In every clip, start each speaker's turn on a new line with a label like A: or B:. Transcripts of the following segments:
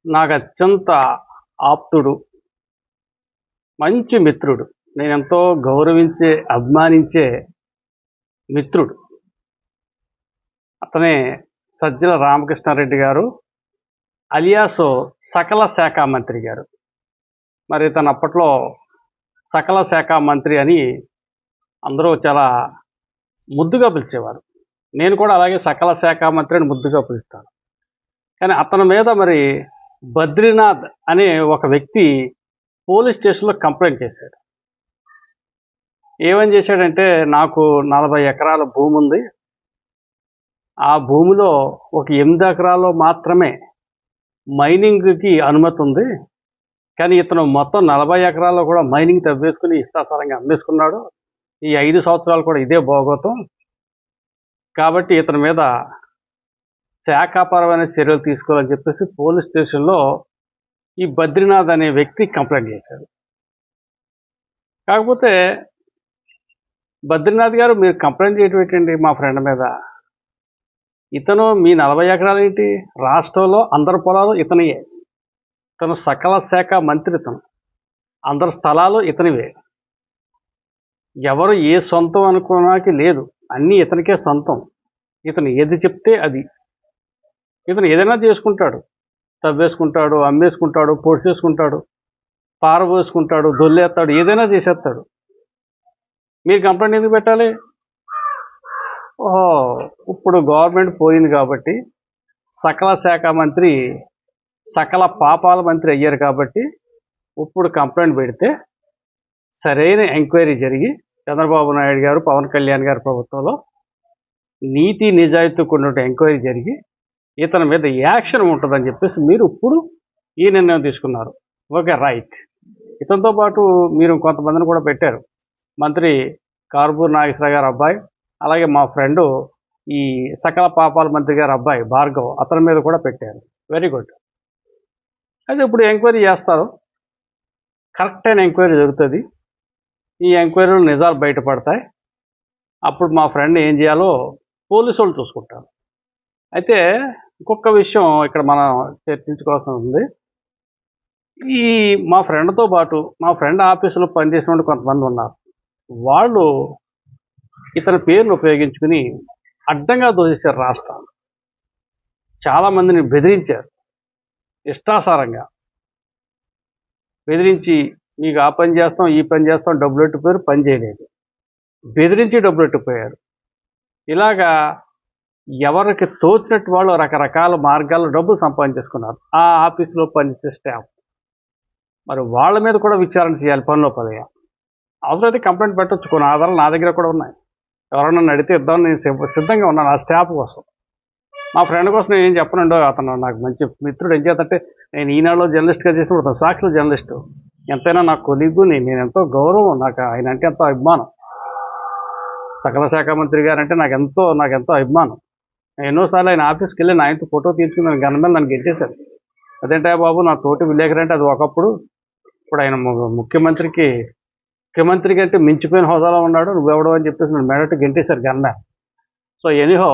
A: నాకు అత్యంత ఆప్తుడు, మంచి మిత్రుడు. నేనెంతో గౌరవించే, అభిమానించే మిత్రుడు. అతనే సజ్జల రామకృష్ణారెడ్డి గారు అలియాస్ సకల శాఖ మంత్రి గారు. మరి తను అప్పట్లో సకల శాఖ మంత్రి అని అందరూ చాలా ముద్దుగా పిలిచేవారు. నేను కూడా అలాగే సకల శాఖ మంత్రి అని ముద్దుగా పిలుస్తాను. కానీ అతని మీద మరి బద్రీనాథ్ అనే ఒక వ్యక్తి పోలీస్ స్టేషన్లో కంప్లైంట్ చేశాడు. ఏమని చేశాడంటే, నాకు 40 ఎకరాల భూమి ఉంది. ఆ భూమిలో ఒక 8 ఎకరాల్లో మాత్రమే మైనింగ్కి అనుమతి ఉంది. కానీ ఇతను మొత్తం 40 ఎకరాల్లో కూడా మైనింగ్ తవ్వేసుకుని ఇష్టాసారంగా అమ్మేసుకున్నాడు. ఈ 5 సంవత్సరాలు కూడా ఇదే భోగోతం. కాబట్టి ఇతని మీద శాఖాపరమైన చర్యలు తీసుకోవాలని చెప్పేసి పోలీస్ స్టేషన్లో ఈ బద్రీనాథ్ అనే వ్యక్తి కంప్లైంట్ చేశాడు. కాకపోతే బద్రీనాథ్ గారు, మీరు కంప్లైంట్ చేయటం ఏంటండి మా ఫ్రెండ్ మీద? ఇతను మీ 40 ఎకరాలు ఏంటి? రాష్ట్రంలో అందరి పొలాలు ఇతనియే. ఇతను సకల శాఖ మంత్రి. ఇతను అందరి స్థలాలు ఇతనివే. ఎవరు ఏ సొంతం అనుకోవడానికి లేదు, అన్నీ ఇతనికే సొంతం. ఇతను ఏది చెప్తే అది. ఇతను ఏదైనా చేసుకుంటాడు. తవ్వేసుకుంటాడు, అమ్మేసుకుంటాడు, పొడిచేసుకుంటాడు, పారబోసుకుంటాడు, దొల్లేస్తాడు, ఏదైనా చేసేస్తాడు. మీరు కంప్లైంట్ ఎందుకు పెట్టాలి? ఓహో, ఇప్పుడు గవర్నమెంట్ పోయింది కాబట్టి సకల శాఖ మంత్రి సకల పాపాల మంత్రి అయ్యారు కాబట్టి ఇప్పుడు కంప్లైంట్ పెడితే సరైన ఎంక్వైరీ జరిగి చంద్రబాబు నాయుడు గారు, పవన్ కళ్యాణ్ గారి ప్రభుత్వంలో నీతి నిజాయితీతో కూడిన ఎంక్వైరీ జరిగి ఇతని మీద యాక్షన్ ఉంటుందని చెప్పేసి మీరు ఇప్పుడు ఈ నిర్ణయం తీసుకున్నారు. Okay, right. ఇతనితో పాటు మీరు కొంతమందిని కూడా పెట్టారు. మంత్రి కారుమూరి నాగేశ్వరరావు గారి అబ్బాయి, అలాగే మా ఫ్రెండు ఈ సకల పాపాల మంత్రి గారి అబ్బాయి భార్గవ్, అతని మీద కూడా పెట్టారు. Very good. అయితే ఇప్పుడు ఎంక్వైరీ చేస్తారు. కరెక్ట్ అయిన ఎంక్వైరీ జరుగుతుంది. ఈ ఎంక్వైరీలో నిజాలు బయటపడతాయి. అప్పుడు మా ఫ్రెండ్ ఏం చేయాలో పోలీసు వాళ్ళు చూసుకుంటారు. అయితే ఇంకొక విషయం ఇక్కడ మనం చర్చించుకోవాల్సి ఉంది. ఈ మా ఫ్రెండ్తో పాటు మా ఫ్రెండ్ ఆఫీసులో పనిచేసిన కొంతమంది ఉన్నారు. వాళ్ళు ఇతని పేరును ఉపయోగించుకుని అడ్డంగా దోచేశారు రాష్ట్రాన్ని. చాలామందిని బెదిరించారు. ఇష్టాసారంగా బెదిరించి, మీకు ఆ పని చేస్తాం, ఈ పని చేస్తాం, డబ్బులు ఎట్టిపోయారు, పని చేయలేదు. బెదిరించి డబ్బులు ఎట్టిపోయారు. ఇలాగా ఎవరికి తోచినట్టు వాళ్ళు రకరకాల మార్గాల్లో డబ్బులు సంపాదించేసుకున్నారు ఆ ఆఫీసులో పనిచేసే స్టాఫ్. మరి వాళ్ళ మీద కూడా విచారణ చేయాలి పనిలో పనిగా. అవసరమైతే కంప్లైంట్ పెట్టొచ్చు. కొన్ని ఆధారాలు నా దగ్గర కూడా ఉన్నాయి. ఎవరైనా అడిగితే ఇద్దామని నేను సిద్ధంగా ఉన్నాను ఆ స్టాఫ్ కోసం. మా ఫ్రెండ్ కోసం నేను ఏం చెప్పనండో, అతను నాకు మంచి మిత్రుడు. ఏం చేతంటే, నేను ఈనాడులో జర్నలిస్ట్గా చేసినప్పుడు అతను సాక్షిలో జర్నలిస్టు. ఎంతైనా నాకు కొలీగు, నేను ఎంతో గౌరవం, నాకు ఆయన అంటే ఎంతో అభిమానం. సకల శాఖ మంత్రి గారు అంటే నాకు ఎంతో అభిమానం. ఎన్నోసార్లు ఆయన ఆఫీస్కి వెళ్ళి ఆయనతో ఫోటో తీసుకుని గన్నమేల నన్ను గెలిచేశారు. అదేంటా బాబు, నా తోటి విలేకరు అంటే అది ఒకప్పుడు, ఇప్పుడు ఆయన ముఖ్యమంత్రి కంటే మించిపోయిన హోదాలో ఉన్నాడు, నువ్వెవడో అని చెప్పేసి నన్ను మెడట్టు గెంటేశారు గన్నమేల. సో ఎనీహో,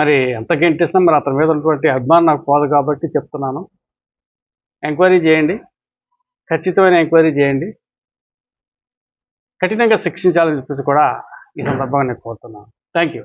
A: మరి ఎంత గెంటేసినా మరి అతని మీద ఉన్నటువంటి అభిమానం నాకు పోదు కాబట్టి చెప్తున్నాను. ఎంక్వైరీ చేయండి, ఖచ్చితమైన ఎంక్వైరీ చేయండి, కఠినంగా శిక్షించాలని చెప్పేసి కూడా ఈ సందర్భంగా నేను కోరుతున్నాను. Thank you.